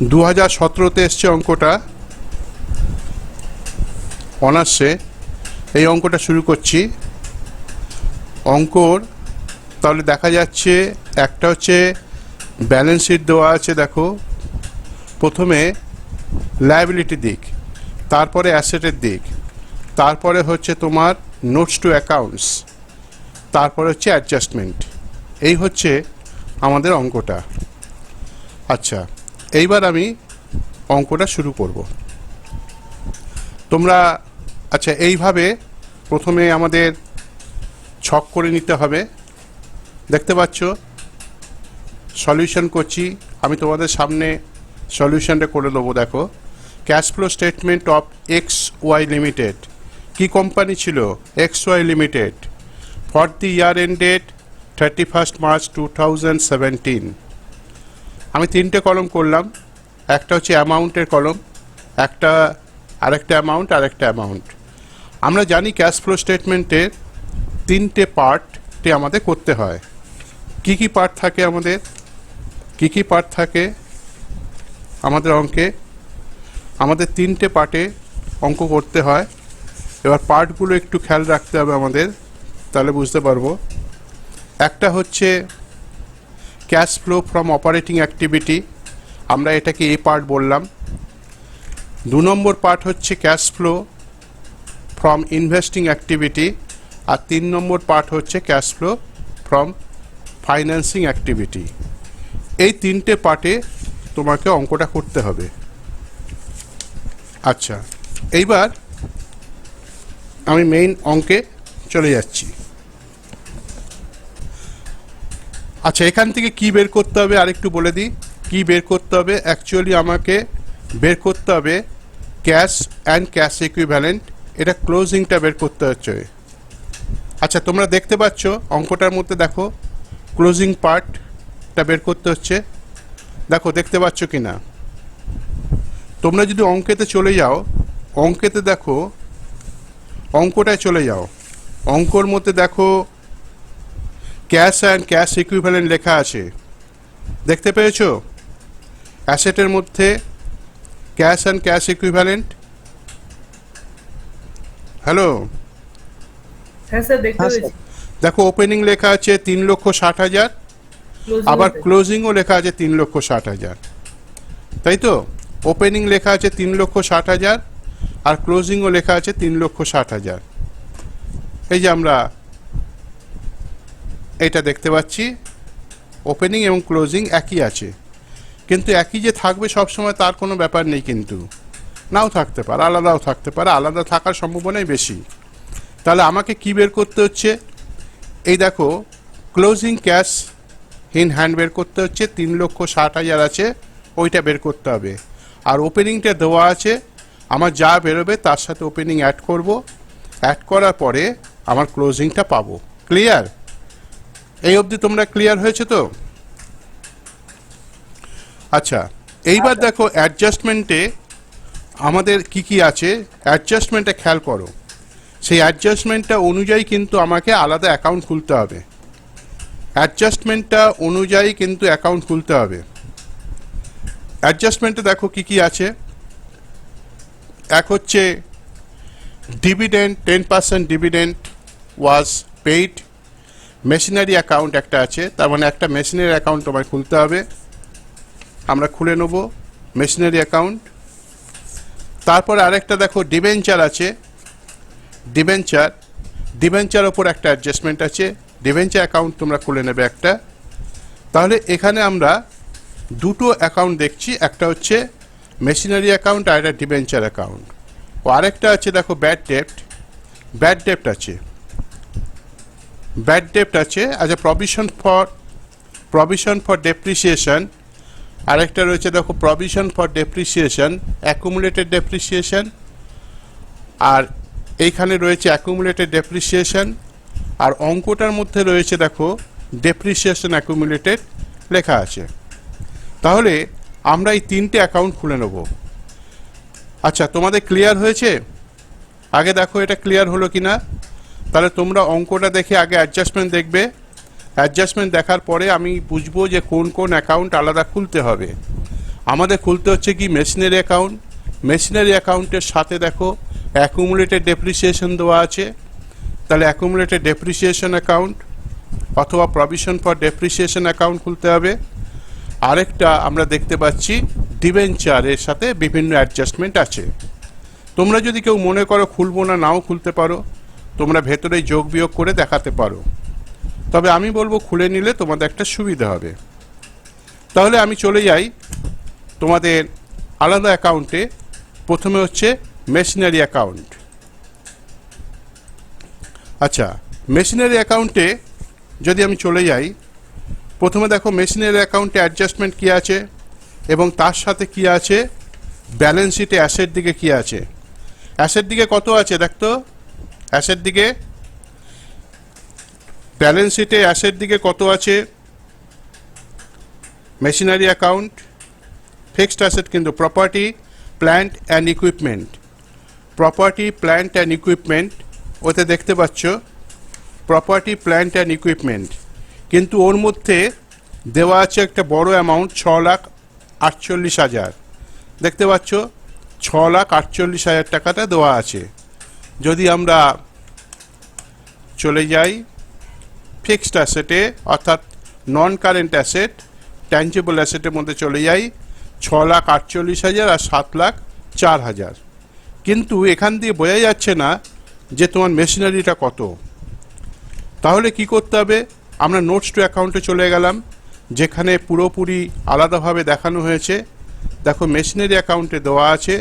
2017-তে এসছে অঙ্কটা অনার্সে। এই অঙ্কটা শুরু করছি। অঙ্কর তাহলে দেখা যাচ্ছে একটা হচ্ছে ব্যালেন্স শিট দেওয়া আছে। দেখো প্রথমে লায়াবিলিটি দিক, তারপরে অ্যাসেটের দিক, তারপরে হচ্ছে তোমার নোটস টু অ্যাকাউন্টস, তারপরে হচ্ছে অ্যাডজাস্টমেন্ট। এই হচ্ছে আমাদের অঙ্কটা। আচ্ছা, এইবার আমি অঙ্কটা শুরু করব। তোমরা আচ্ছা এইভাবে প্রথমে আমাদের ছক করে নিতে হবে। দেখতে পাচ্ছ সলিউশন করছি আমি, তোমাদের সামনে সলিউশনটা করে দেবো। দেখো, cash flow statement of X Y limited. কি কোম্পানি ছিল? X Y limited, for the year ended 31 March 2017। আমি তিনটে কলম করলাম। একটা হচ্ছে অ্যামাউন্টের কলম, একটা আরেকটা অ্যামাউন্ট, আরেকটা অ্যামাউন্ট। আমরা জানি ক্যাশ ফ্লো স্টেটমেন্টের তিনটে পার্টে আমাদের করতে হয়। কি কি পার্ট থাকে আমাদের? কি কি পার্ট থাকে আমাদের অঙ্কে? আমাদের তিনটে পার্টে অঙ্ক করতে হয়। এবার পার্টগুলো একটু খেয়াল রাখতে হবে আমাদের, তাহলে বুঝতে পারবো। একটা হচ্ছে cash flow from operating activity, আমরা এটাকে এই পার্ট বললাম। 2 নম্বর পার্ট হচ্ছে cash flow from investing activity, আর 3 নম্বর পার্ট হচ্ছে cash flow from financing activity. এই তিনটে পার্টে তোমাকে অঙ্কটা করতে হবে। আচ্ছা, এইবার আমি মেইন অঙ্কে চলে যাচ্ছি। আচ্ছা, এখান থেকে কি বের করতে হবে আরেকটু বলে দিই। কি বের করতে হবে? অ্যাকচুয়ালি আমাকে বের করতে হবে ক্যাশ অ্যান্ড ক্যাশ ইকুইভ্যালেন্ট। এটা ক্লোজিংটা বের করতে হচ্ছে। আচ্ছা, তোমরা দেখতে পাচ্ছ অঙ্কটার মধ্যে, দেখো ক্লোজিং পার্টটা বের করতে হচ্ছে। দেখো, দেখতে পাচ্ছ কি না? তোমরা যদি অঙ্কেতে চলে যাও, অঙ্কেতে দেখো, অঙ্কটায় চলে যাও, অঙ্কর মধ্যে দেখো ক্যাশ অ্যান্ড ক্যাশ ইকুইভ্যালেন্ট লেখা আছে। দেখতে পেয়েছো? অ্যাসেটের মধ্যে cash and cash equivalent. Hello, হ্যাঁ স্যার, দেখতে পেয়েছি। দেখো ওপেনিং লেখা আছে 3,60,000, আবার ক্লোজিংও লেখা আছে 3,60,000, তাই তো? ওপেনিং লেখা আছে 3,60,000 আর ক্লোজিংও লেখা আছে 3,60,000। এই যে আমরা এটা দেখতে পাচ্ছি, ওপেনিং এবং ক্লোজিং একই আছে। কিন্তু একই যে থাকবে সবসময় তার কোনো ব্যাপার নেই, কিন্তু নাও থাকতে পারে, আলাদাও থাকতে পারে, আলাদা থাকার সম্ভাবনাই বেশি। তাহলে আমাকে কি বের করতে হচ্ছে? এই দেখো, ক্লোজিং ক্যাশ ইন হ্যান্ড বের করতে হচ্ছে, 3,60,000 আছে, ওইটা বের করতে হবে। আর ওপেনিংটা দেওয়া আছে, আমার যা বেরোবে তার সাথে ওপেনিং অ্যাড করব। অ্যাড করার পরে আমার ক্লোজিংটা পাবো। ক্লিয়ার? এই অবধি তোমরা ক্লিয়ার হয়েছে তো? আচ্ছা, এইবার দেখো অ্যাডজাস্টমেন্টে আমাদের কি কি আছে। অ্যাডজাস্টমেন্টে খেয়াল করো, সেই অ্যাডজাস্টমেন্টটা অনুযায়ী কিন্তু আমাকে আলাদা অ্যাকাউন্ট খুলতে হবে। অ্যাডজাস্টমেন্টটা অনুযায়ী কিন্তু অ্যাকাউন্ট খুলতে হবে। অ্যাডজাস্টমেন্টে দেখো কি কি আছে। এক হচ্ছে ডিভিডেন্ড, 10% ডিভিডেন্ড ওয়াজ পেইড। মেশিনারি অ্যাকাউন্ট একটা আছে, তার মানে একটা মেশিনারি অ্যাকাউন্ট তোমায় খুলতে হবে। আমরা খুলে নেব মেশিনারি অ্যাকাউন্ট। তারপরে আরেকটা দেখো ডিবেঞ্চার আছে। ডিবেঞ্চার ওপর একটা অ্যাডজাস্টমেন্ট আছে, ডিবেঞ্চার অ্যাকাউন্ট তোমরা খুলে নেবে একটা। তাহলে এখানে আমরা দুটো অ্যাকাউন্ট দেখছি, একটা হচ্ছে মেশিনারি অ্যাকাউন্ট আর একটা ডিবেঞ্চার অ্যাকাউন্ট। ও আরেকটা আছে দেখো ব্যাড ডেপ্ট আছে। ব্যাড ডেপ্ট আছে as a provision for depreciation. আরেকটা রয়েছে দেখো provision for depreciation, accumulated depreciation. আর এইখানে রয়েছে অ্যাকুমুলেটেড ডেপ্রিসিয়েশন, আর অঙ্কটার মধ্যে রয়েছে দেখো ডেপ্রিসিয়েশন অ্যাকুমুলেটেড লেখা আছে। তাহলে আমরা এই তিনটে অ্যাকাউন্ট খুলে নেব। আচ্ছা, তোমাদের ক্লিয়ার হয়েছে? আগে দেখো এটা ক্লিয়ার হলো কি না। তাহলে তোমরা অঙ্কটা দেখে আগে অ্যাডজাস্টমেন্ট দেখবে। অ্যাডজাস্টমেন্ট দেখার পরে আমি বুঝবো যে কোন কোন অ্যাকাউন্ট আলাদা খুলতে হবে। আমাদের খুলতে হচ্ছে কি মেশিনারি অ্যাকাউন্ট। মেশিনারি অ্যাকাউন্টের সাথে দেখো অ্যাকুমুলেটেড ডেপ্রিসিয়েশন দেওয়া আছে, তাহলে অ্যাকুমুলেটেড ডেপ্রিসিয়েশন অ্যাকাউন্ট অথবা প্রভিশন ফর ডেপ্রিসিয়েশন অ্যাকাউন্ট খুলতে হবে। আরেকটা আমরা দেখতে পাচ্ছি ডিবেঞ্চারের সাথে বিভিন্ন অ্যাডজাস্টমেন্ট আছে। তোমরা যদি কেউ মনে করো খুলবো না, নাও খুলতে পারো, তোমরা ভেতরে যোগ বিয়োগ করে দেখাতে পারো, তবে আমি বলবো খুলে নিলে তোমাদের একটা সুবিধা হবে। তাহলে আমি চলে যাই তোমাদের আলাদা অ্যাকাউন্টে। প্রথমে হচ্ছে মেশিনারি অ্যাকাউন্ট। আচ্ছা, মেশিনারি অ্যাকাউন্টে যদি আমি চলে যাই, প্রথমে দেখো মেশিনারি অ্যাকাউন্টে অ্যাডজাস্টমেন্ট কী আছে এবং তার সাথে কি আছে ব্যালেন্স শিটে অ্যাসেট দিকে কি আছে। অ্যাসেট দিকে কত আছে দেখতো, অ্যাসেট দিকে ব্যালেন্স শিটে অ্যাসেট দিকে কত আছে। মেশিনারি অ্যাকাউন্ট ফিক্সড অ্যাসেট কিন্তু property plant and equipment, property plant and equipment ওতে দেখতে পাচ্ছ প্রপার্টি প্ল্যান্ট অ্যান্ড ইকুইপমেন্ট, কিন্তু ওর মধ্যে দেওয়া আছে একটা বড় অ্যামাউন্ট 6,48,000। দেখতে পাচ্ছ 6,48,000 টাকাটা দেওয়া আছে। যদি আমরা চলে যাই ফিক্সড অ্যাসেটে অর্থাৎ নন কারেন্ট অ্যাসেট ট্যাঞ্জেবল অ্যাসেটের মধ্যে চলে যাই, 6,48,000 আর 7,04,000। কিন্তু এখান দিয়ে বোঝা যাচ্ছে না যে তোমার মেশিনারিটা কত। তাহলে কি করতে হবে, আমরা নোটস টু অ্যাকাউন্টে চলে গেলাম, যেখানে পুরোপুরি আলাদাভাবে দেখানো হয়েছে। দেখো মেশিনারি অ্যাকাউন্টে দেওয়া আছে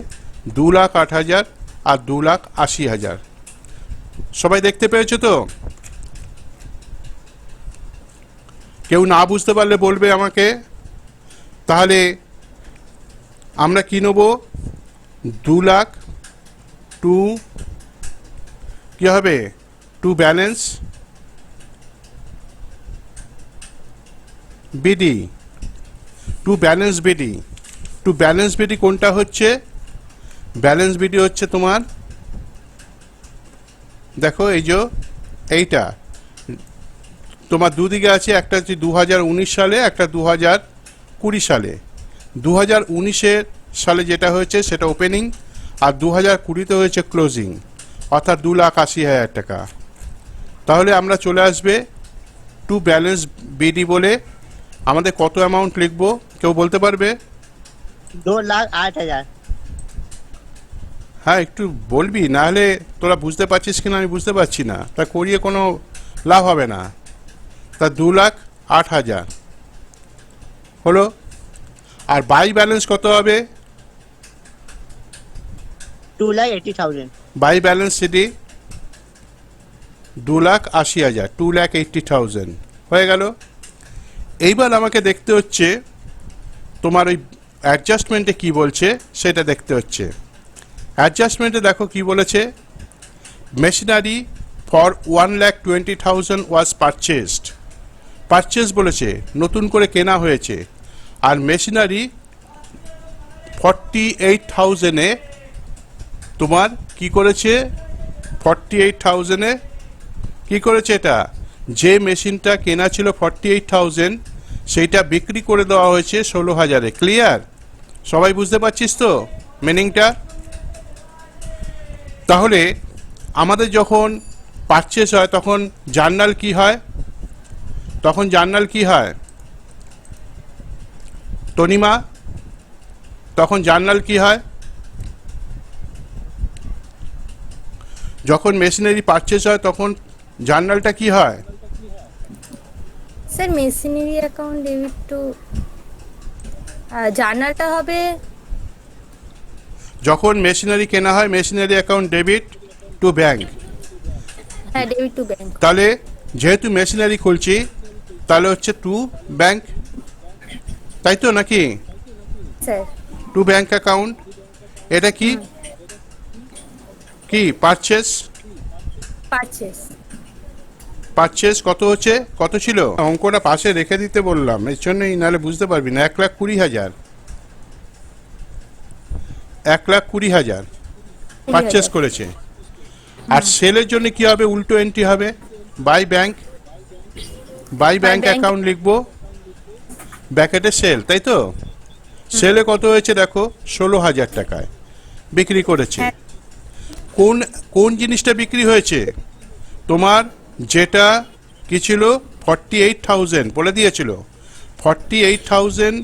2,08,000 আর 2,80,000। সবাই দেখতে পেয়েছো তো? কেউ না বুঝতে পারলে বলবে আমাকে। তাহলে আমরা কি নেব, 2,00,000 টু কি হবে, to balance BD, to balance BD. To balance BD কোনটা হচ্ছে, ব্যালেন্স বিডি হচ্ছে তোমার দেখো এই যে এইটা তোমার দুদিকে আছে, একটা হচ্ছে 2019 সালে, একটা 2020 সালে। 2019 সালে যেটা হয়েছে সেটা ওপেনিং, আর 2020 হয়েছে ক্লোজিং, অর্থাৎ 2,80,000 টাকা। তাহলে আমরা চলে আসবে টু ব্যালেন্স বিডি বলে আমাদের কত অ্যামাউন্ট লিখবো, কেউ বলতে পারবে? 2,08,000। হ্যাঁ একটু বলবি, না হলে তোরা বুঝতে পারছিস কিনা আমি বুঝতে পারছি না, তা করিয়ে কোনো লাভ হবে না। তা 2,08,000 হলো। আর বাই ব্যালেন্স কত হবে, 2,80,000। বাই ব্যালেন্স সিডি 2,80,000, 2,80,000 হয়ে গেল। এইবার আমাকে দেখতে হচ্ছে তোমার ওই অ্যাডজাস্টমেন্টে কি বলছে সেটা দেখতে হচ্ছে। অ্যাডজাস্টমেন্টে দেখো কি বলেছে, machinery for 1,20,000 was purchased, purchase বলেছে, নতুন করে কেনা হয়েছে। আর মেশিনারি 48,000-এ তোমার কি করেছে, 48,000-এ কি করেছে, এটা যে মেশিনটা কেনা ছিল 48,000 সেইটা বিক্রি করে দেওয়া হয়েছে 16,000-এ। ক্লিয়ার? সবাই বুঝতে পারছিস তো মিনিংটা? তাহলে আমাদের যখন পারচেস হয় তখন জার্নাল কি হয়, তখন জার্নাল কি হয় তনিমা, তখন জার্নাল কি হয়? যখন মেশিনারি পারচেস হয় তখন জার্নালটা কি হয়? Sir machinery account debit to জার্নালটা হবে, যখন মেশিনারি কেনা হয় machinery account debit to bank. হ্যাঁ ডেবিট টু ব্যাংক। তাহলে যেহেতু মেশিনারি খুলছি তাহলে হচ্ছে টু ব্যাংক, তাই তো নাকি? Sir to bank account. এটা কি কি পারচেস, পারচেস। পারচেস কত হচ্ছে, কত ছিল, অঙ্কটা পাশে রেখে দিতে বললাম এর জন্যই, নাহলে বুঝতে পারবি না। 1,20,000, 1,20,000 পারচেস করেছে। আর সেলের জন্য কি হবে, উল্টো এন্ট্রি হবে, by bank, by bank bank। Account লিখবো, ব্যাকেটে সেল, তাই তো? সেলে কত হয়েছে দেখো, 16,000 টাকায় বিক্রি করেছে। হ্যাঁ। কোন কোন জিনিসটা বিক্রি হয়েছে? তোমার যেটা কি ছিল 48,000 বলে দিয়েছিল, 48,000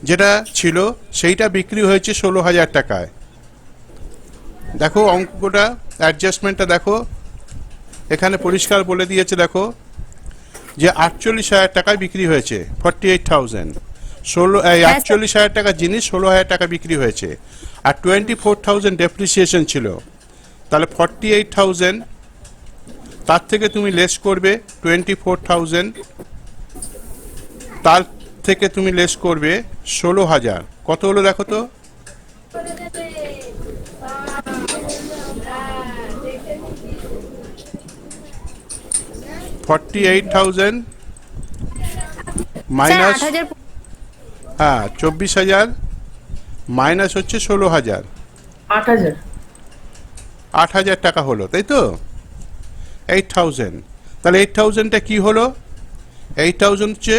যেটা ছিল সেইটা বিক্রি হয়েছে 16,000 টাকায়। দেখো অঙ্কটা, অ্যাডজাস্টমেন্টটা দেখো, এখানে পরিষ্কার বলে দিয়েছে দেখো যে 48,000 টাকায় বিক্রি হয়েছে 48,000। 48,000 টাকা জিনিস 16,000 টাকা বিক্রি হয়েছে, আর 24,000 ডেপ্রিসিয়েশন ছিল। তাহলে 48,000 তার থেকে তুমি লেস করবে 24,000, তার থেকে তুমি লেস করবে 16,000। কত হলো দেখো তো? $48,000 স্যার মাইনাস, 8,000 হ্যাঁ 24,000 মাইনাস হচ্ছে 16,000, 8,000। 8,000 টাকা হলো, তাই তো? 8,000। তাহলে 8,000টা কি হলো? 8,000 হচ্ছে,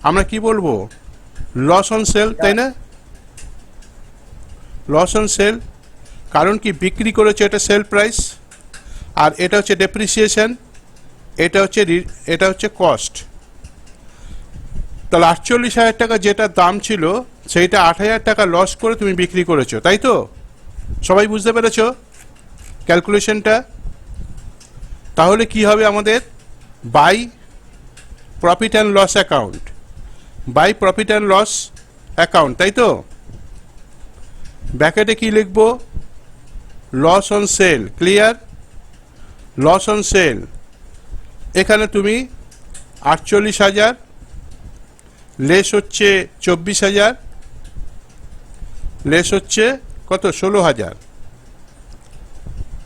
আমরা কি বলবো, লস অন সেল, তাই না? লস অন সেল, কারণ কি বিক্রি করেছে এটা সেল প্রাইস, আর এটা হচ্ছে ডেপ্রিসিয়েশন, এটা হচ্ছে কস্ট। তাহলে 48,000 টাকা যেটা দাম ছিল সেইটা 8,000 টাকা লস করে তুমি বিক্রি করেছো, তাই তো? সবাই বুঝতে পেরেছো ক্যালকুলেশনটা? তাহলে কি হবে আমাদের? By profit and loss account, by profit and loss account, তাই তো? ব্র্যাকেটে কি লিখবো? Loss on sale. Clear? Loss on sale, এখানে তুমি 48,000 লেস হচ্ছে 24,000, লেস হচ্ছে কত, 16,000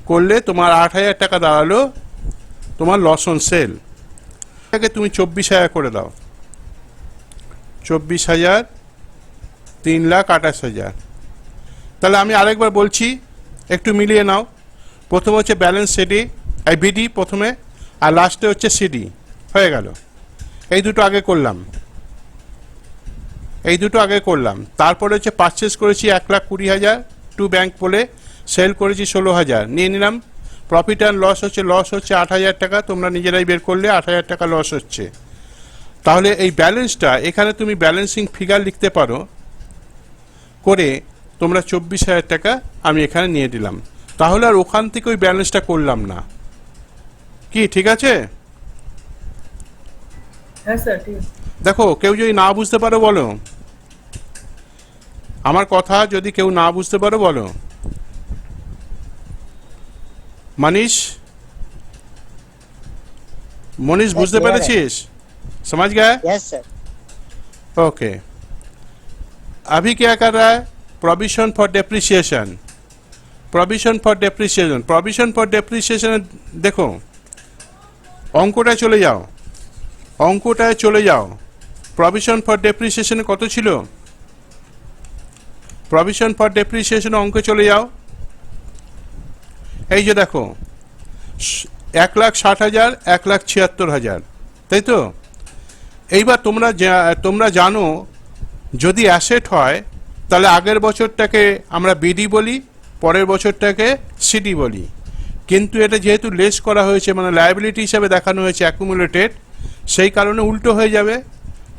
করলে তোমার 8,000 টাকা দাঁড়ালো তোমার লস অন সেল। এটাকে তুমি 24,000 করে দাও, 24,000 3,28,000। তাহলে আমি আরেকবার বলছি, একটু মিলিয়ে নাও। প্রথমে হচ্ছে ব্যালেন্স সিডি, বিডি প্রথমে, আর লাস্টে হচ্ছে সিডি। হয়ে গেল, এই দুটো আগে করলাম, এই দুটো আগে করলাম। তারপরে হচ্ছে পারচেস করেছি 1,20,000 টু ব্যাংক বলে, সেল করেছি 16,000, নিয়ে নিলাম। প্রফিট অ্যান্ড লস হচ্ছে 8,000 টাকা, তোমরা নিজেরাই বের করলে 8,000 টাকা লস হচ্ছে। তাহলে এই ব্যালেন্সটা এখানে তুমি ব্যালেন্সিং ফিগার লিখতে পারো করে, তোমরা 24,000 টাকা আমি এখানে নিয়ে দিলাম। তাহলে আর ওখান থেকে ওই ব্যালেন্সটা করলাম না। কি ঠিক আছে? হ্যাঁ স্যার, ঠিক আছে। দেখো কেউ যদি না বুঝতে পারো বলো, আমার কথা যদি কেউ না বুঝতে পারো বলো। मनीष, मनीष बुझते पेरेছিস? समझ गया? Yes sir. ओके, अभी क्या कर रहा है? Provision for depreciation, provision for depreciation, provision for depreciation. देखो অঙ্কটায় চলে যাও, অঙ্কটায় চলে যাও। প্রভিশন ফর ডেপ্রিসিয়েশনে কত ছিল? প্রভিশন ফর ডেপ্রিসিয়েশন অঙ্কে চলে যাও। এই যে দেখো 1,60,000, 1,76,000, তাই তো? এইবার তোমরা জানো যদি অ্যাসেট হয় তাহলে আগের বছরটাকে আমরা বিডি বলি, পরের বছরটাকে সিডি বলি। কিন্তু এটা যেহেতু লেস করা হয়েছে, মানে লায়াবিলিটি হিসাবে দেখানো হয়েছে অ্যাকুমুলেটেড, সেই কারণে উল্টো হয়ে যাবে।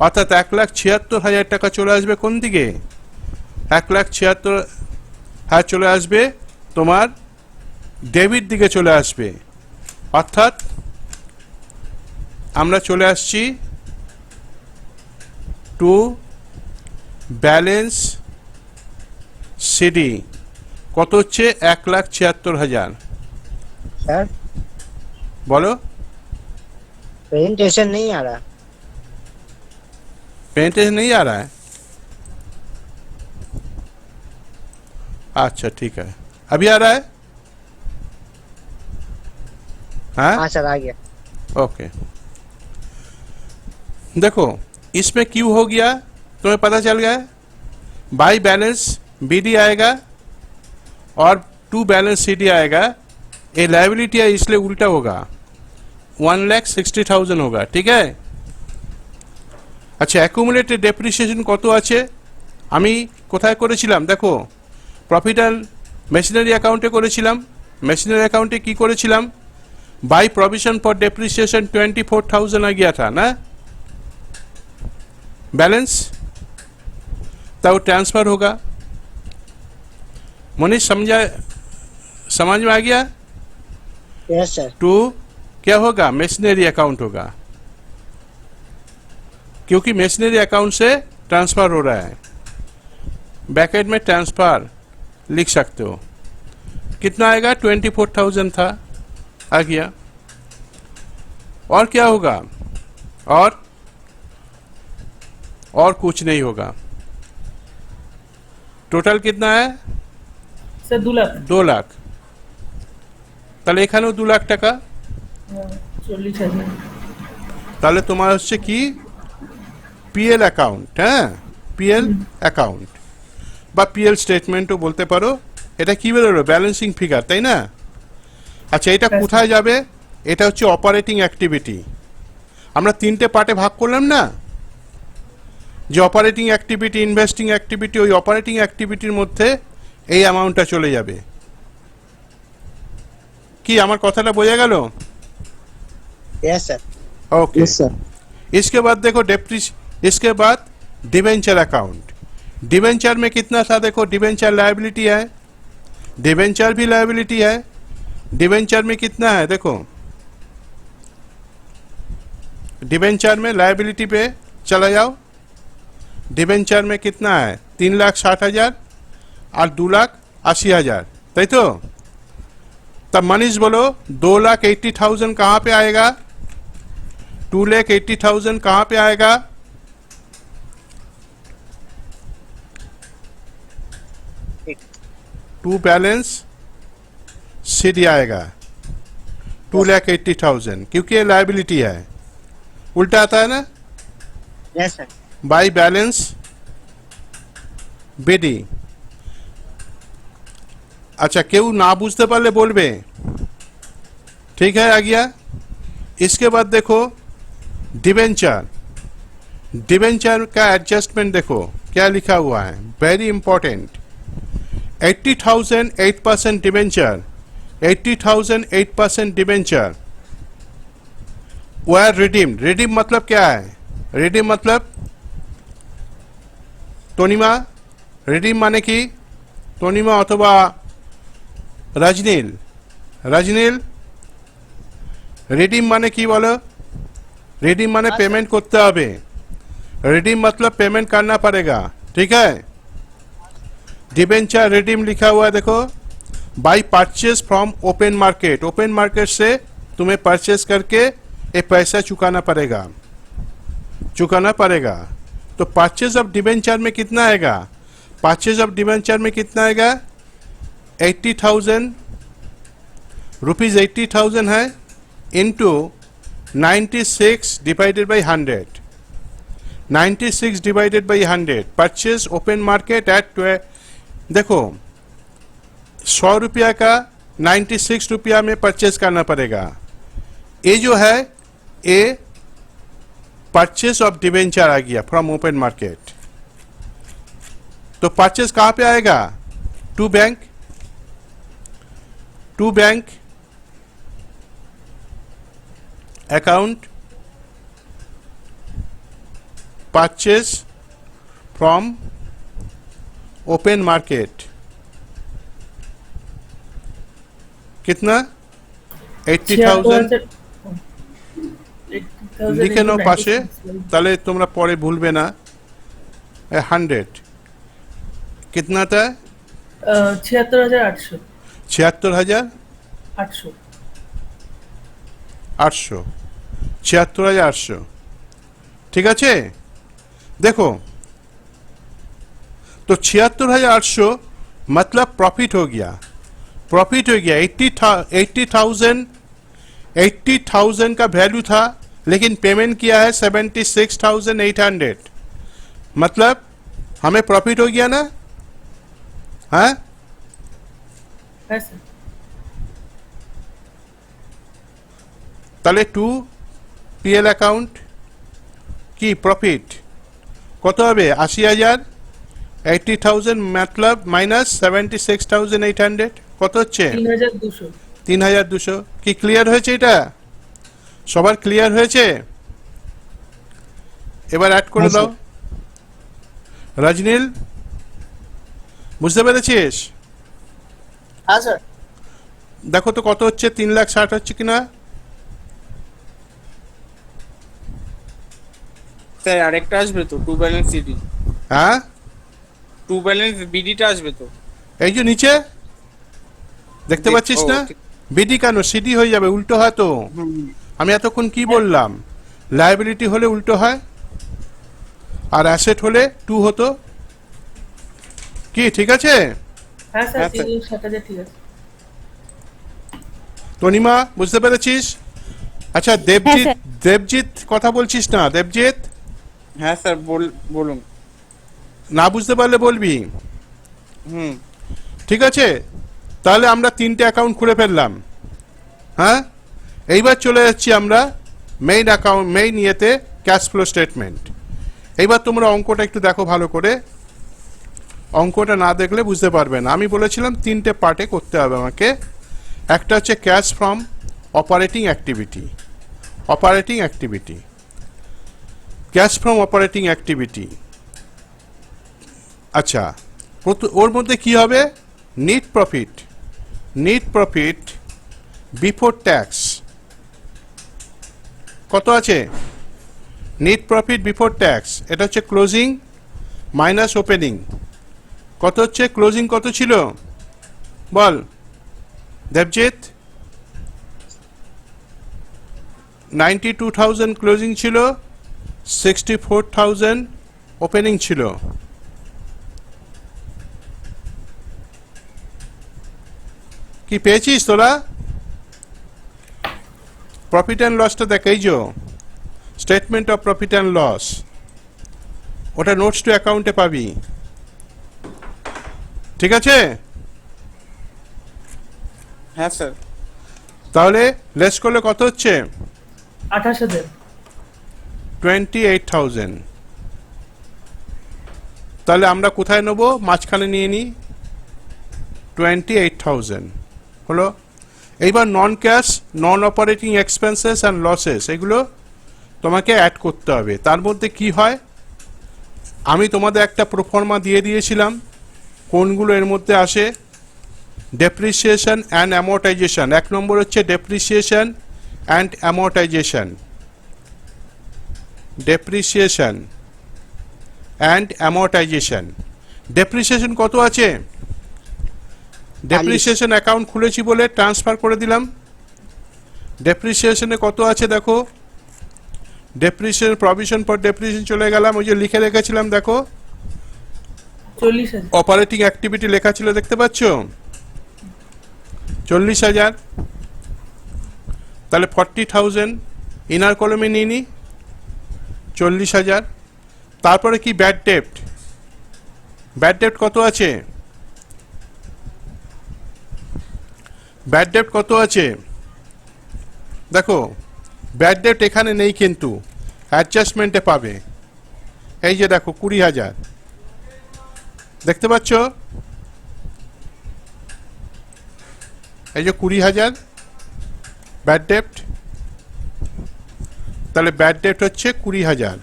অর্থাৎ 1,76,000 টাকা চলে আসবে কোন দিকে? 1,76,000, হ্যাঁ চলে আসবে তোমার ডেবিট দিকে চলে আসবে। অর্থাৎ আমরা চলে আসছি টু ব্যালেন্স সিডি। কত হচ্ছে? 1,76,000। सर बोलो, प्रेजेंटेशन नहीं आ रहा। प्रेजेंटेशन नहीं आ रहा है? अच्छा ठीक है, अभी आ रहा है? हाँ सर आ गया। ओके, देखो इसमें क्यू हो गया, तुम्हें पता चल गया। बाई बैलेंस बीडी आएगा और टू बैलेंस सीडी आएगा। ये लायबिलिटी है इसलिए उल्टा होगा, 1,60,000 होगा। ठीक है? अच्छा, एक्यूमुलेटेड डेप्रिसिएशन কত আছে? আমি কোথায় করেছিলাম দেখো, প্রফিট অ্যান্ড মেশিনারি অ্যাকাউন্টে করেছিলাম। मेशनरी अकाउंटे की करेছিলাম, बाई प्रोविजन फॉर डेप्रिसिएशन 24,000 आ गया था ना बैलेंस, तब ट्रांसफर होगा। मनीष समझा, समझ में आ गया? Yes sir. टू क्या होगा, मेशनरी अकाउंट होगा, क्योंकि मेशनरी अकाउंट से ट्रांसफर हो रहा है। बैकेट में ट्रांसफर लिख सकते हो। कितना आएगा, 24,000 था, आ गया। और क्या होगा, और कुछ नहीं होगा। टोटल कितना है सर 2 लाख। 2 लाख। তাহলে এখানেও 2 লাখ টাকা। 40,000। তাহলে তোমার হচ্ছে কি পিএল অ্যাকাউন্ট, হ্যাঁ পিএল অ্যাকাউন্ট বা পিএল স্টেটমেন্টও বলতে পারো। এটা কি বেরোলো, ব্যালেন্সিং ফিগার, তাই না? আচ্ছা, এটা কোথায় যাবে? এটা হচ্ছে অপারেটিং অ্যাক্টিভিটি। আমরা 3টে পার্টে ভাগ করলাম না, যে অপারেটিং অ্যাক্টিভিটি, ইনভেস্টিং অ্যাক্টিভিটি, ওই অপারেটিং অ্যাক্টিভিটির মধ্যে এই অ্যামাউন্টটা চলে যাবে। কি আমার কথাটা বোঝা গেল? Yes sir. Okay sir. इसके बाद देखो इसके बाद डिवेंचर अकाउंट। डिवेंचर में कितना था देखो, डिवेंचर लायबिलिटी है, डिवेंचर भी लायबिलिटी है। डिवेंचर में कितना है देखो, डिवेंचर में लायबिलिटी पे चला जाओ। डिवेंचर में कितना है, 3,60,000 और 2,80,000, ताई तो? तब मनीष बोलो 2,80,000 कहाँ पे आएगा, 2,80,000 कहाँ पे आएगा? टू बैलेंस सीडी आएगा 2,80,000, क्योंकि ये लायबिलिटी है। उल्टा आता है ना, yes sir. By balance BD. अच्छा, केउ ना बुझते पारले बोलबे, ठीक है, आ गया। इसके बाद देखो डिवेंचर। डिवेंचर का एडजस्टमेंट देखो क्या लिखा हुआ है, वेरी इंपॉर्टेंट। 80,000 8% डिवेंचर, 80,000 8% डिवेंचर वर रिडीम। रिडीम मतलब क्या है, रिडीम मतलब तनिमा, रिडीम माने कि तनिमा अथवा राजनील, राजनील रिडीम माने कि बोलो, रिडीम माने पेमेंट करते হবে। रिडीम मतलब पेमेंट करना पड़ेगा, ठीक है। डिबेंचर रिडीम लिखा हुआ है देखो, by purchase from open market. Open market से तुम्हें परचेज करके ये पैसा चुकाना पड़ेगा, चुकाना पड़ेगा। तो परचेज ऑफ डिबेंचर में कितना आएगा, परचेज ऑफ डिबेंचर में कितना आएगा, 80,000 रुपीज, 80,000 है into 96 divided by 100, 96 divided by 100। Purchase open market at, देखो 100 रुपया का 96 रुपया में परचेज करना पड़ेगा। ये जो है ये परचेज ऑफ डिवेंचर आ गया फ्रॉम ओपन मार्केट। तो परचेज कहाँ पे आएगा, to bank, to bank account purchase from open market. कितना, 80,000 लिखे नो पाशे, ताले तुमरा परे भूलबे ना। 100 कितना था, 76,800। 76,800, 76,800, ঠিক আছে। देखो तो 76,800 मतलब प्रॉफिट हो गया, प्रॉफिट हो गया। 80,000 का वैल्यू था, लेकिन पेमेंट किया है 76,800, मतलब हमें प्रॉफिट हो गया ना, हाँ। है सर। তাহলে 2 পিএল অ্যাকাউন্ট কি প্রফিট কত হবে, 80,000 80,000 मतलब মাইনাস 76,800 কত হচ্ছে 3200। 3,200। কি ক্লিয়ার হয়েছে? এটা সবার ক্লিয়ার হয়েছে? এবার অ্যাড করে হ্যাঁ, দাও। রাজনীল, বুঝতে পেরেছিস? হ্যাঁ স্যার। দেখো তো কত হচ্ছে, 3,60,000 হচ্ছে কিনা। স্যার আরেকটা আসবে তো, টু ব্যালেন্স সিডি, হ্যাঁ, টু ব্যালেন্স বিডিটা আসবে তো। এই যে নিচে দেখতে পাচ্ছিস না? ঠিক। বিডি কেন, সিডি হয়ে যাবে, উল্টো হয় তো। হুম, আমি এতক্ষণ কি বললাম? লায়াবিলিটি হলে উল্টো হয়, আর অ্যাসেট হলে টু হতো। কি ঠিক আছে? হ্যাঁ স্যার, হ্যাঁ, স্যার। 3,60,000 ঠিক আছে। তনিমা, বুঝতে পেরেছিস? আচ্ছা দেবজিৎ, দেবজিৎ কথা বলছিস না? দেবজিৎ, হ্যাঁ স্যার বলুন। না বুঝতে পারলে বলবি। হুম, ঠিক আছে, তাহলে আমরা 3টে অ্যাকাউন্ট খুলে ফেললাম। হ্যাঁ, এইবার চলে যাচ্ছি আমরা মেইন অ্যাকাউন্ট, মেইন ইয়েতে, ক্যাশ ফ্লো স্টেটমেন্ট। এইবার তোমরা অঙ্কটা একটু দেখো ভালো করে, অঙ্কটা না দেখলে বুঝতে পারবে না। আমি বলেছিলাম 3টে পার্টে করতে হবে আমাকে। একটা হচ্ছে cash from operating activity, operating activity, cash from operating activity. আচ্ছা, ওর মধ্যে কি হবে? Net profit, net profit before tax কত আছে? নেট প্রফিট বিফোর ট্যাক্স, এটা হচ্ছে ক্লোজিং মাইনাস ওপেনিং। কত হচ্ছে ক্লোজিং? কত ছিল বল দেবজিৎ? 92,000 ক্লোজিং ছিল, 64,000 ওপেনিং ছিল। কি পেয়েছিস তোরা? প্রফিট অ্যান্ড লসটা দেখ, এই যে statement of profit and loss, ওটা নোটস টু অ্যাকাউন্টে পাবি। ঠিক আছে? হ্যাঁ স্যার। তাহলে লেস করলে কত হচ্ছে? 28,000। 28,000। তাহলে আমরা কোথায় নেবো? মাঝখানে নিয়ে নিই, 28,000 হলো। এইবার non cash, non operating expenses and losses, এগুলো তোমাকে অ্যাড করতে হবে। তার মধ্যে কি হয়, আমি তোমাদের একটা প্রোফর্মা দিয়ে দিয়েছিলাম, কোনগুলো এর মধ্যে আসে। ডেপ্রিসিয়েশন অ্যান্ড অ্যামোর্টাইজেশন, 1 নম্বর হচ্ছে depreciation and amortisation, depreciation and amortisation. Depreciation কত আছে? ডেপ্রিসিয়েশন অ্যাকাউন্ট খুলেছি বলে ট্রান্সফার করে দিলাম। ডেপ্রিসিয়েশনে কত আছে দেখো, ডেপ্রিসিয়েশন প্রভিশন ফর ডেপ্রিসিয়েশন চলে গেলাম, ওই যে লিখে রেখেছিলাম দেখো, 40,000। অপারেটিং অ্যাক্টিভিটি লেখা ছিল, দেখতে পাচ্ছ? 40,000। তাহলে 40,000 ইনার কলমে নিয়ে নি, 40,000। তারপরে কি ব্যাড ডেপ্ট, ব্যাড ডেপ্ট কত আছে? ব্যাড ডেপ্ট কত আছে দেখো, ব্যাড ডেপ্ট এখানে নেই কিন্তু অ্যাডজাস্টমেন্টে পাবে। এই যে দেখো 20,000, দেখতে পাচ্ছ? এই যে 20,000 ব্যাড ডেপ্ট। তাহলে ব্যাড ডেপ্ট হচ্ছে 20,000।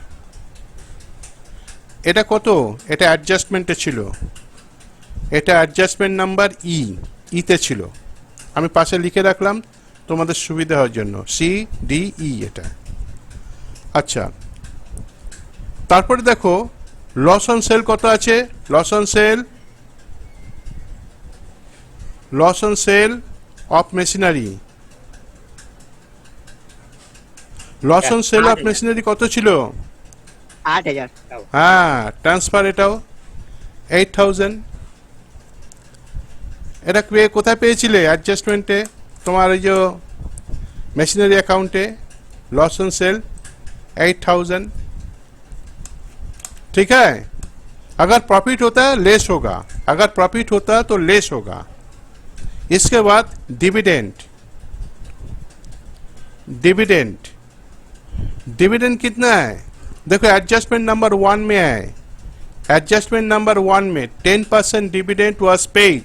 এটা কত? এটা অ্যাডজাস্টমেন্টে ছিল, এটা অ্যাডজাস্টমেন্ট নাম্বার ইতে ছিল। আমি পাশে লিখে রাখলাম তোমাদের সুবিধা হওয়ার জন্য, CDE এটা। আচ্ছা, তারপরে দেখো লস অন সেল কত আছে? Loss on sale, loss on sale of machinery, loss on sale of machinery কত ছিল? 8,000। হ্যাঁ, ট্রান্সফার এটাও 8,000। এটা কোথায় পেয়েছিলে? অ্যাডজাস্টমেন্টে, তোমার এই যে মেশিनरी अकाउंटे लॉस ऑन सेल 8,000। ठीक है, अगर प्रॉफिट होता है लेस होगा, अगर प्रॉफिट होता है तो लेस होगा। इसके बाद डिविडेंड, डिविडेंड, डिविडेंड कितना है? देखो एडजस्टमेंट नंबर 1 में है एडजस्टमेंट नंबर 1 में 10% dividend was paid,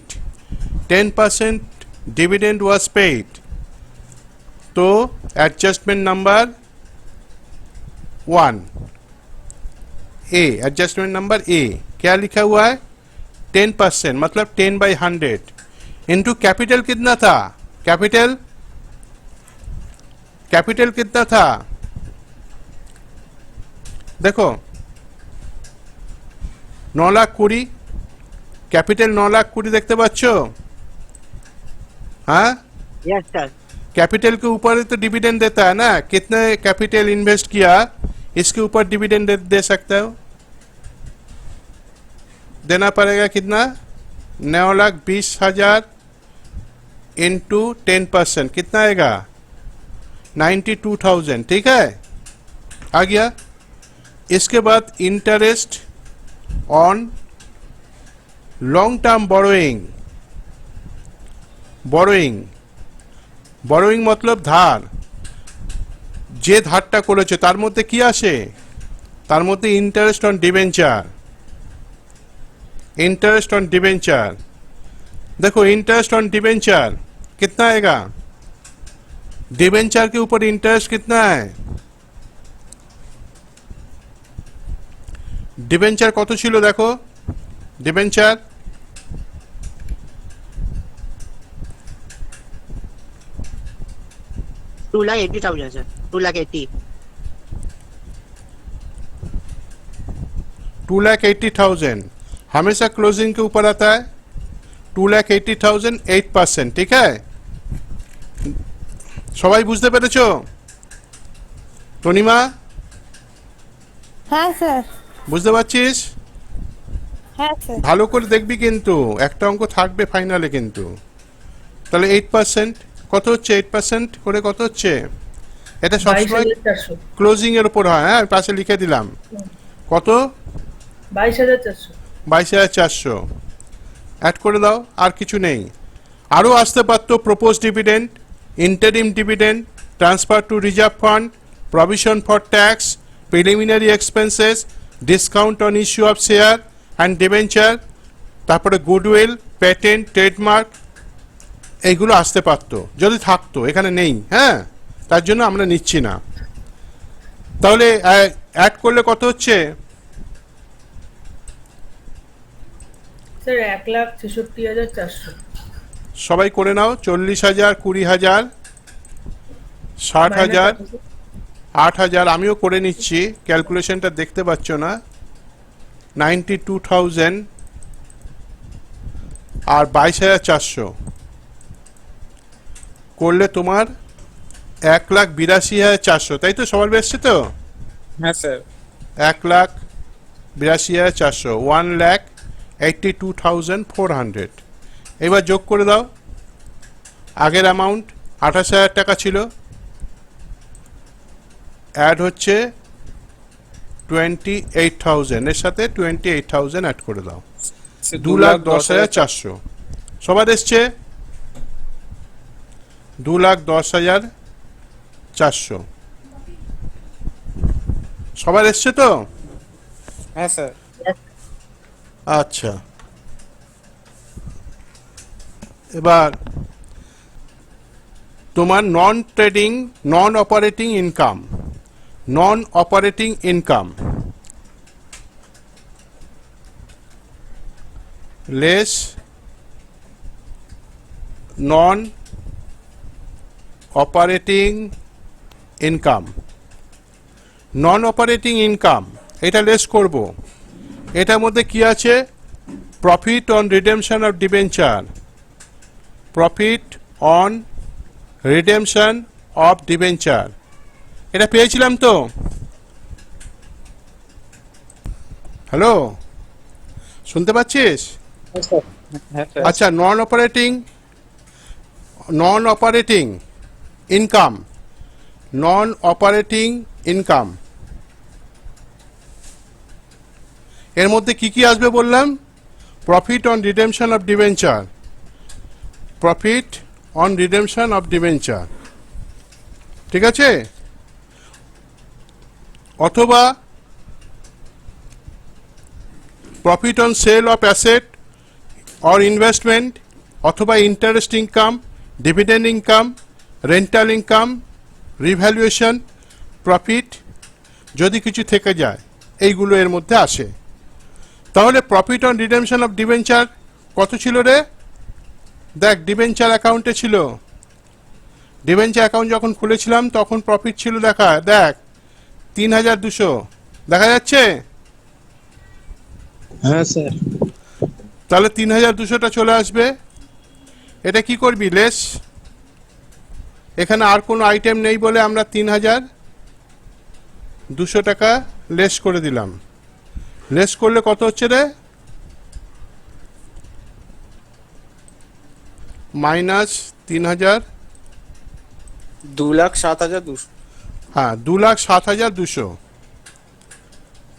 10% dividend was paid, तो adjustment number 1 A, adjustment number A क्या लिखा हुआ है 10%, मतलब 10/100 इंटू कैपिटल कितना था, कैपिटल कितना था, देखो 9,20,000 कैपिटल 9,20,000 देखते पाচ্ছো, हाँ यस सर। कैपिटल के ऊपर ही तो डिविडेंड देता है ना, कितने कैपिटल इन्वेस्ट किया इसके ऊपर डिविडेंड दे सकते हो, देना पड़ेगा कितना 9,20,000 इंटू 10%, कितना आएगा 92,000, ठीक है आ गया। इसके बाद interest on long term borrowing, borrowing मतलब ধার, যে ধারটা করেছে তার মধ্যে কি আসে, তার মধ্যে interest on debenture, interest on debenture, देखो इंटरेस्ट ऑन डिवेंचर कितना आएगा, डिवेंचर के ऊपर इंटरेस्ट कितना है, ডিবেঞ্চার কত ছিল দেখো, ডিবেঞ্চার 2,80,000 सर, 2,80,000। 2,80,000 हमेशा क्लोजिंग के ऊपर आता है, 2,80,000 8%, ठीक है সবাই বুঝতে পেরেছো, তনিমা হ্যাঁ স্যার। বুঝতে পারছিস, হ্যাঁ স্যার। ভালো করে দেখবি কিন্তু একটা অঙ্ক থাকবে ফাইনালে কিন্তু, তাহলে 8% কত হচ্ছে, 8% করে কত হচ্ছে, এটা সবসময় 22,400, ক্লোজিং এর উপর হয়, হ্যাঁ আমি পাশে লিখে দিলাম কত 22,400, 22,400 অ্যাড করে দাও, আর কিছু নেই, আরও আসতে পারতো propose dividend, interim dividend, transfer to reserve fund, provision for tax, preliminary expenses, discount on issue of share and debenture, তারপরে গুডউইল, পেটেন্ট, ট্রেডমার্ক, এইগুলো আসতে পারতো যদি থাকতো, এখানে নেই, হ্যাঁ তার জন্য আমরা নিচ্ছি না। তাহলে অ্যাড করলে কত হচ্ছে, স্যার 1,66,400, সবাই করে নাও, 40,000, 20,000, 60,000, 8,000, আমিও করে নিচ্ছি, ক্যালকুলেশনটা দেখতে পাচ্ছ না, 92,000 আর 22,400 করলে তোমার 1,82,400, তাই তো সবার বেসছে তো, হ্যাঁ স্যার। 1,82,400, 1,82,400, এবার যোগ করে দাও, আগের অ্যামাউন্ট 28,000 টাকা ছিল, অ্যাড হচ্ছে 28,000, এর সাথে 28,000 অ্যাড করে দাও, 2,10,400, সবার এসছে 2,10,400, সবার এসছে তো, হ্যাঁ স্যার। আচ্ছা এবার তোমার নন ট্রেডিং, নন অপারেটিং ইনকাম, নন অপারেটিং ইনকাম লেস নন অপারেটিং ইনকাম, নন অপারেটিং ইনকাম এটা লেস করব, এটার মধ্যে কি আছে, profit on redemption of debenture, profit on redemption of debenture, এটা পেয়েছিলাম তো, হ্যালো শুনতে পাচ্ছিস, হ্যাঁ স্যার। আচ্ছা নন অপারেটিং ইনকাম, নন অপারেটিং ইনকাম এর মধ্যে কি কি আসবে বললাম, profit on redemption of debenture, profit on redemption of debenture, ঠিক আছে, অথবা profit on sale of asset or investment, অথবা interest income, dividend income, rental income, revaluation profit যদি কিছু থেকে যায়, এইগুলো এর মধ্যে আসে। তাহলে profit on redemption of debenture কত ছিল রে? দেখ, ডিবেঞ্চার অ্যাকাউন্টে ছিল, ডিবেঞ্চার অ্যাকাউন্ট যখন খুলেছিলাম তখন প্রফিট ছিল, দেখ 3200 দেখা যাচ্ছে। হ্যাঁ স্যার। তাহলে 3200টা চলে আসবে। এটা কি করবি? লেস, এখানে আর কোনো আইটেম নেই বলে আমরা 3200 টাকা লেস করে দিলাম। লেস করলে কত হচ্ছে রে? -3000, 2,07,200। হ্যাঁ 2,07,200।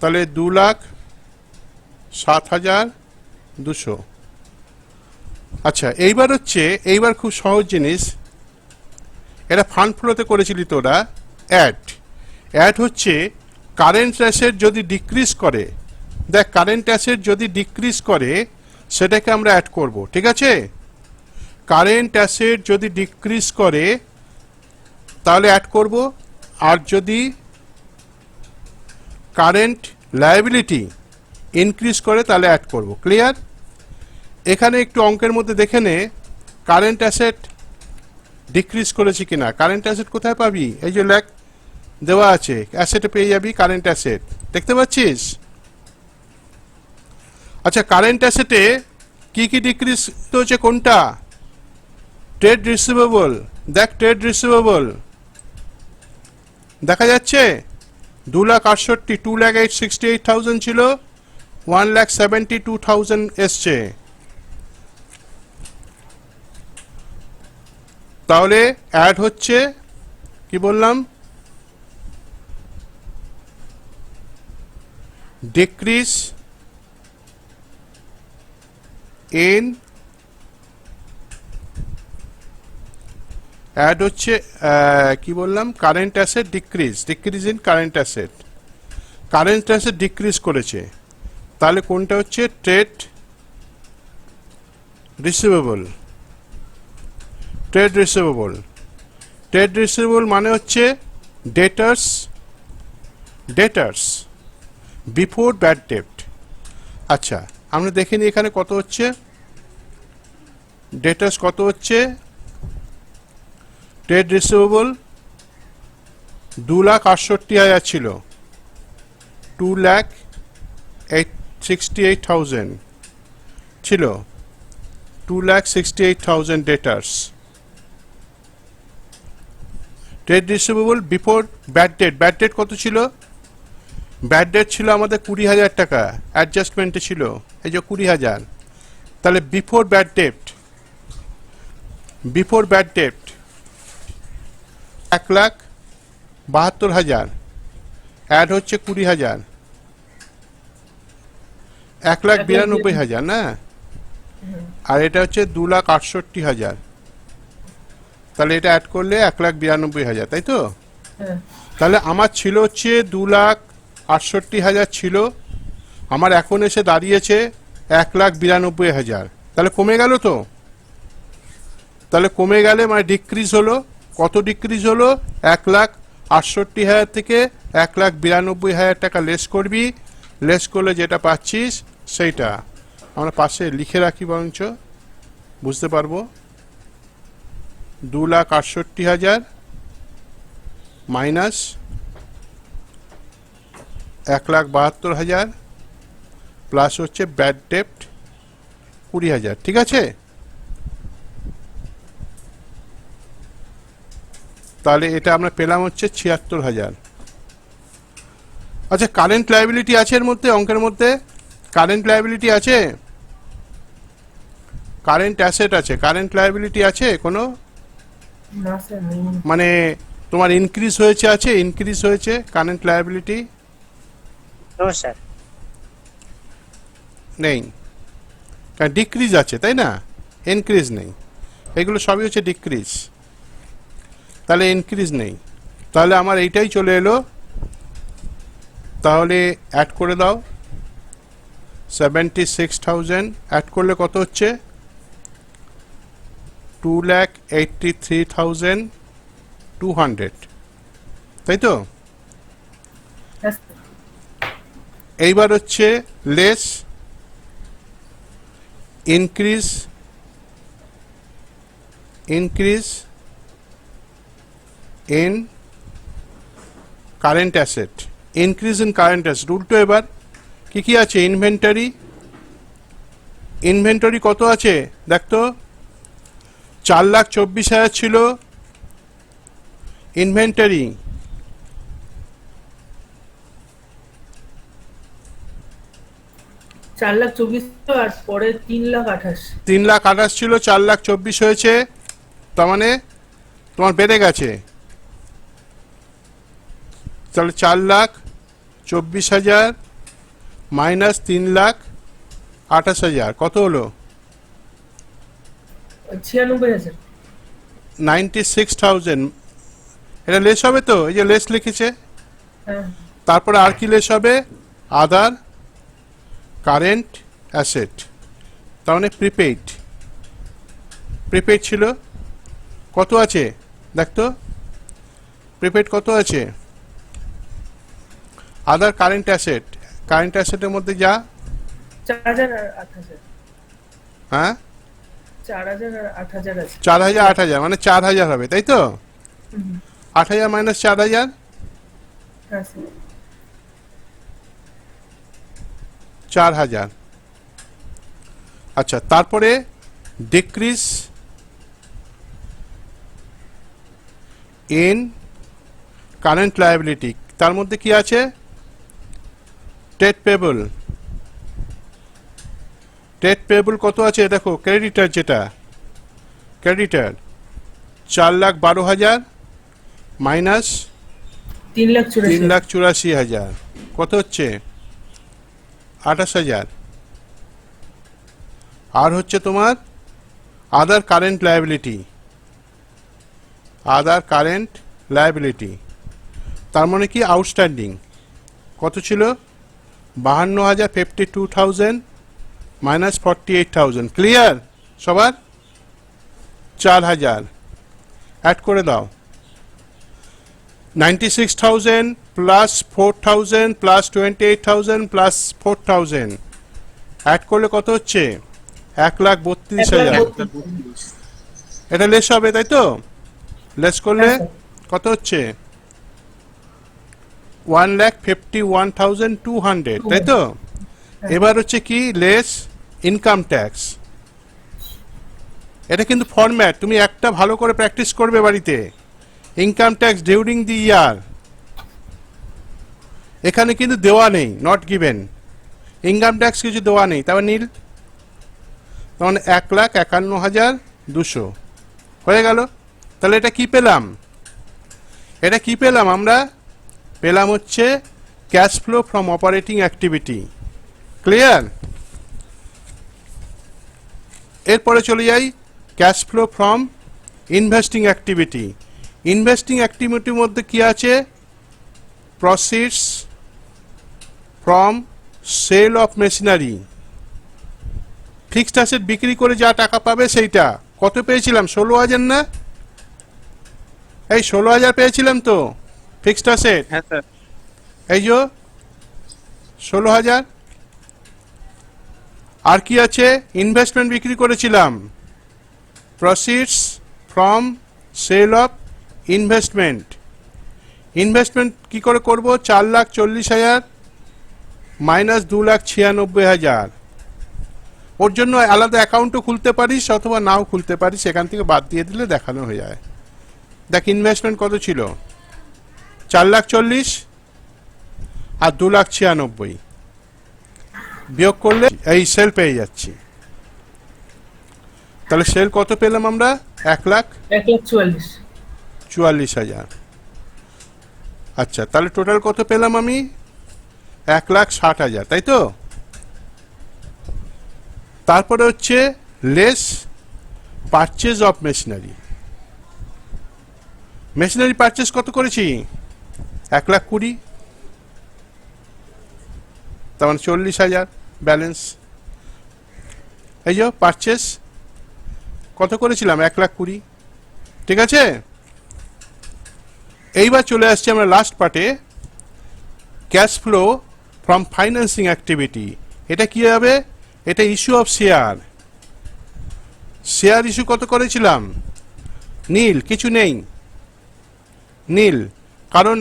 তাহলে 2,07,200। আচ্ছা, এইবার খুব সহজ জিনিস, এটা ফান্ড ফ্লোতে করেছিলি তোরা। অ্যাড হচ্ছে কারেন্ট অ্যাসেট যদি ডিক্রিজ করে, দেখ কারেন্ট অ্যাসেট যদি ডিক্রিজ করে সেটাকে আমরা অ্যাড করব, ঠিক আছে? কারেন্ট অ্যাসেট যদি ডিক্রিজ করে তাহলে অ্যাড করব, আর যদি কারেন্ট লায়াবিলিটি ইনক্রিজ করে তাহলে অ্যাড করব। ক্লিয়ার? এখানে একটু অঙ্কের মধ্যে দেখে নে কারেন্ট অ্যাসেট ডিক্রিজ করেছি কিনা। কারেন্ট অ্যাসেট কোথায় পাবি? এই যে লেখ দেওয়া আছে, অ্যাসেটে পেয়ে যাবি কারেন্ট অ্যাসেট, দেখতে পাচ্ছিস? আচ্ছা, কারেন্ট অ্যাসেটে কি কি ডিক্রিজ হচ্ছে? কোনটা? Trade receivable. দেখ, ট্রেড রিসিভেবল দেখা যাচ্ছে 2,68,000, 2,68,000 ছিল, 1,72,000 এসছে। তাহলে অ্যাড হচ্ছে, কি বললাম, ডিক্রিজ ইন, অ্যাড হচ্ছে কি বললাম, current asset decrease in current asset. Current asset decrease করেছে, তাহলে কোনটা হচ্ছে? Trade receivable. ট্রেড রিসিভেবল মানে হচ্ছে ডেটার্স বিফোর ব্যাড ডেট। আচ্ছা, আমরা দেখে নিই এখানে কত হচ্ছে ডেটার্স, কত হচ্ছে ট্রেড রিসিভেবল। 2,68,000 ছিল, 2,68,000 ছিল, 2,68,000 debtors. Trade receivable before bad debt কত ছিল? ব্যাড ডেট ছিল আমাদের 20,000 টাকা, অ্যাডজাস্টমেন্টে ছিল এই যে 20,000। তাহলে বিফোর ব্যাড ডেট 1,72,000, অ্যাড হচ্ছে 20,000, 1,92,000 না, আর এটা হচ্ছে 2,68,000। তাহলে এটা অ্যাড করলে 1,92,000, তাই তো? তাহলে আমার ছিল হচ্ছে 2,68,000 ছিল, আমার এখন এসে দাঁড়িয়েছে 1,92,000। তাহলে কমে গেল তো? তাহলে কমে গেলে মানে ডিক্রিজ হলো। কত ডিক্রিজ হলো? 1,68,000 থেকে 1,92,000 টাকা লেস করবি। লেস করলে যেটা পাচ্ছিস সেইটা আমরা পাশে লিখে রাখি, বরঞ্চ বুঝতে পারবো। 2,68,000 মাইনাস 1,72,000 প্লাস হচ্ছে ব্যাড ডেট 20,000, ঠিক আছে? তাহলে এটা আমরা পেলাম হচ্ছে 76,000। আচ্ছা, কারেন্ট লায়াবিলিটি আছে এর মধ্যে, অঙ্কের মধ্যে কারেন্ট লায়াবিলিটি আছে, কারেন্ট অ্যাসেট আছে, কারেন্ট লায়াবিলিটি আছে কোনো? না স্যার, নেই। মানে তোমার ইনক্রিজ হয়েছে, আছে ইনক্রিজ হয়েছে কারেন্ট লায়াবিলিটি? No sir. নেই, কারণ ডিক্রিজ আছে, তাই না? ইনক্রিজ নেই, এগুলো সবই হচ্ছে ডিক্রিজ। তাহলে ইনক্রিজ নেই, তাহলে আমার এইটাই চলে এলো। তাহলে অ্যাড করে দাও 76,000 অ্যাড করলে কত হচ্ছে 2,83,200, তাই তো? Yes, sir. এইবার হচ্ছে less increase in current asset, increase in current asset উল্টো। এবার কি কি আছে? ইনভেন্টরি কত আছে দেখ তো, 4,24,000 ছিল ইনভেন্টরি, চার লাখ 24 আর পরে 3,28,000। 3,28,000 ছিল, 4,24,000 হয়েছে, তার মানে তোমার বেড়ে গেছে। তাহলে 4,24,000 মাইনাস 3,28,000 কত হলো? 96,000। 96,000। এটা লেস হবে তো, এই যে লেস লিখেছে, হ্যাঁ, তারপরে আর কি লেস হবে? আদার কারেন্ট অ্যাসেট, তার মানে প্রিপেইড ছিল, কত আছে দেখ তো, প্রিপেইড কত আছে? আদার কারেন্ট অ্যাসেটের মধ্যে যা, 4,000 আর 8,000। হ্যাঁ 4,000 আর 8,000 আছে। 4,000 8,000 মানে 4,000 হবে, তাই তো? হুম, 8,000 মাইনাস 4,000 হ্যাঁ স্যার। 4,000। আচ্ছা, তারপরে ডিক্রিজ ইন কারেন্ট লায়াবিলিটি, তার মধ্যে কি আছে? ট্রেড পেয়েবল কত আছে দেখো, ক্রেডিটার, যেটা ক্রেডিটার 4,12,000 মাইনাস 3,84,000। 3,84,000 কত হচ্ছে? 28,000। আর হচ্ছে তোমার আদার কারেন্ট লায়াবিলিটি, তার মানে কি আউটস্ট্যান্ডিং কত ছিল? 52,000, 52,000 মাইনাস 48,000। ক্লিয়ার সবার? 4,000 অ্যাড করে দাও, 96,000 প্লাস 4,000 প্লাস 28,000 প্লাস 4,000 অ্যাড করলে কত হচ্ছে? 1,32,000। 1,32,000। এটা লেস হবে, তাই তো? লেস করলে হ্যাঁ, স্যার। কত হচ্ছে? 1,51,200, তাই তো? এবার হচ্ছে কি লেস ইনকাম ট্যাক্স। এটা কিন্তু ফরম্যাট, তুমি একটা ভালো করে প্র্যাকটিস করবে বাড়িতে। ইনকাম ট্যাক্স ডিউরিং দি ইয়ার, এখানে কিন্তু দেওয়া নেই, নট গিভেন। ইনকাম ট্যাক্স কিছু দেওয়া নেই, তারপর নীল, তখন 1,51,200 হয়ে গেল। তাহলে এটা কি পেলাম? আমরা পেলাম হচ্ছে cash flow from operating activity. Clear? এরপরে চলে যাই cash flow from investing activity. Investing অ্যাক্টিভিটির মধ্যে কি আছে? Proceeds from sale of machinery, fixed asset বিক্রি করে যা টাকা পাবে সেইটা। কত পেয়েছিলাম? 16,000 না? এই 16,000 পেয়েছিলাম তো ফিক্সড অ্যাসেট, হ্যাঁ স্যার। এই যে 16,000। আর কি আছে? ইনভেস্টমেন্ট বিক্রি করেছিলাম, proceeds from sale of investment. Investment কি করে করব? 4,40,000 মাইনাস 2,96,000। ওর জন্য আলাদা অ্যাকাউন্টও খুলতে পারিস অথবা নাও খুলতে পারিস, সেখান থেকে বাদ দিয়ে দিলে দেখানো হয়ে যায়। দেখ ইনভেস্টমেন্ট কত ছিল? 4,40,000 আর 2,96,000 বিয়োগ করলে এই সেল পেয়ে যাচ্ছি। তাহলে সেল কত পেলাম আমরা? 1,44,000। আচ্ছা, তাহলে টোটাল কত পেলাম আমি? 1,60,000, তাই তো? তারপরে হচ্ছে less purchase of machinery. Machinery purchase কত করেছি? 1,20,000, তার মানে 40,000 ব্যালেন্স, এই যে পারচেস কত করেছিলাম 1,20,000, ঠিক আছে। এইবার চলে আসছে আমরা লাস্ট পার্টে, cash flow from financing activity. এটা কি হবে? এটা issue of share. Share issue কত করেছিলাম? নীল, কিছু নেই, নীল, কারণ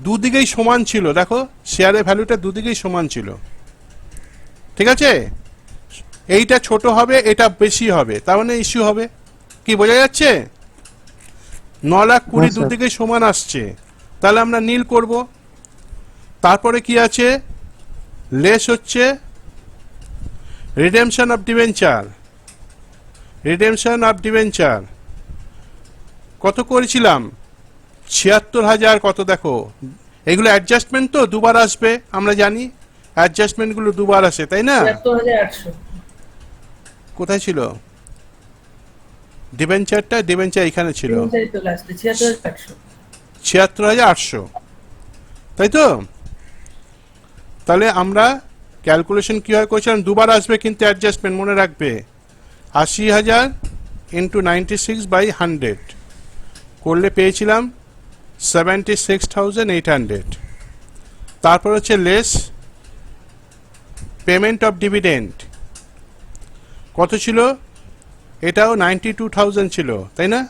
দুদিকেই সমান ছিল। দেখো শেয়ারের ভ্যালুটা দুদিকেই সমান ছিল, ঠিক আছে। এইটা ছোট হবে, এটা বেশি হবে, তার মানে ইস্যু হবে। কি বোঝা যাচ্ছে? 9,20,000 দুদিকেই সমান আসছে, তাহলে আমরা নীল করব। তারপরে কি আছে? লেস হচ্ছে redemption of debenture. Redemption of debenture কত করেছিলাম? 76,000 কত, দেখো এগুলো অ্যাডজাস্টমেন্ট তো দুবার আসবে, আমরা জানি অ্যাডজাস্টমেন্টগুলো দুবার আসে, তাই না? ৭৬,৮০০। কোথায় ছিল ডিবেঞ্চারটা? ডিবেঞ্চার এখানে ছিল, 76,800, তাই তো। তাহলে আমরা ক্যালকুলেশন কীভাবে করেছিলাম? দুবার আসবে কিন্তু অ্যাডজাস্টমেন্ট, মনে রাখবে। 80,000 ইন্টু 96/100 করলে পেয়েছিলাম 76,800। তারপর হচ্ছে লেস পেমেন্ট অফ ডিভিডেন্ড, কত ছিল? এটাও 92,000 ছিল, তাই না?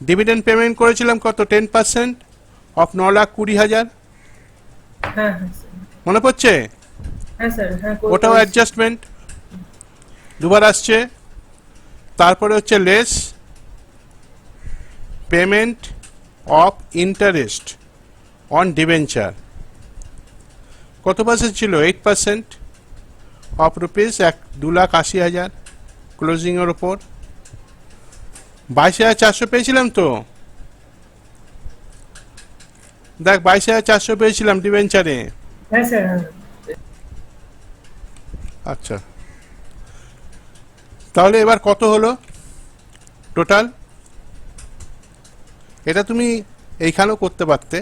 ডিভিডেন্ড পেমেন্ট করেছিলাম কত? 10% অফ 9,20,000, হ্যাঁ হ্যাঁ স্যার, মনে পড়ছে? হ্যাঁ স্যার, হ্যাঁ ওটাও অ্যাডজাস্টমেন্ট, দুবার আসছে। তারপরে হচ্ছে less payment of interest on debenture, কত পার্সেন্ট ছিল? 8% অফ রুপিস 2,80,000 ক্লোজিংয়ের ওপর। 22,400 পেয়েছিলাম তো, দেখ 22,400 পেয়েছিলাম ডিবেঞ্চারে। হ্যাঁ স্যার, হ্যাঁ। আচ্ছা, তাহলে এবার কত হলো টোটাল? এটা তুমি এইখানেও করতে পারতে।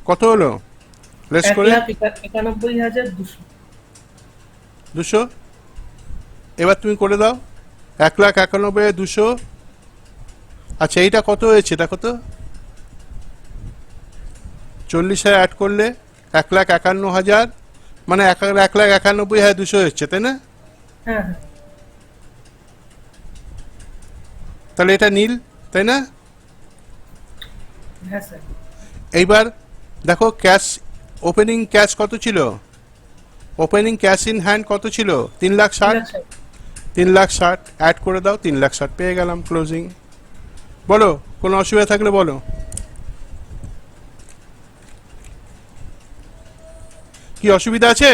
কত হলো লেস করে? ১,৯১,২০০। 200। এবার তুমি করে দাও 1,91,200। আচ্ছা, এইটা কত হয়েছে দেখো তো? 40,000 অ্যাড করলে 1,51,000, মানে 1,91,200 হচ্ছে, তাই না? হ্যাঁ হ্যাঁ তাহলে এটা নীল, তাই না? হ্যাঁ স্যার। এইবার দেখো ক্যাশ, ওপেনিং ক্যাশ কত ছিল? ওপেনিং ক্যাশ ইন হ্যান্ড কত ছিল? 3,60,000। 3,60,000 অ্যাড করে দাও, 3,60,000 পেয়ে গেলাম ক্লোজিং। বলো, কোনো অসুবিধা থাকলে বলো। কি অসুবিধা আছে?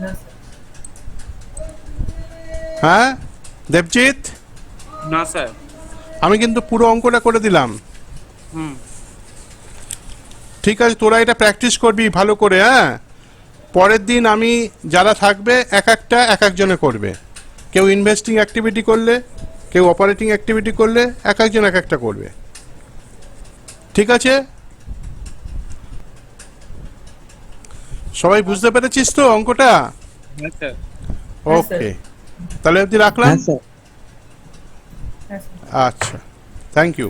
না স্যার। হ্যাঁ দেবজিৎ, না স্যার। আমি কিন্তু পুরো অঙ্কটা করে দিলাম। হুম। ঠিক আছে, তোরা এটা প্র্যাকটিস করবি ভালো করে। হ্যাঁ, পরের দিন আমি যারা থাকবে এক একজনে করবে। কেউ ইনভেস্টিং অ্যাক্টিভিটি করলে, কেউ অপারেটিং অ্যাক্টিভিটি করলে, একজন এক একটা করবে, ঠিক আছে? সবাই বুঝতে পেরেছিস তো অঙ্কটা? হ্যাঁ স্যার। ওকে, তাহলে অবধি রাখলাম। হ্যাঁ স্যার। আচ্ছা, থ্যাংক ইউ।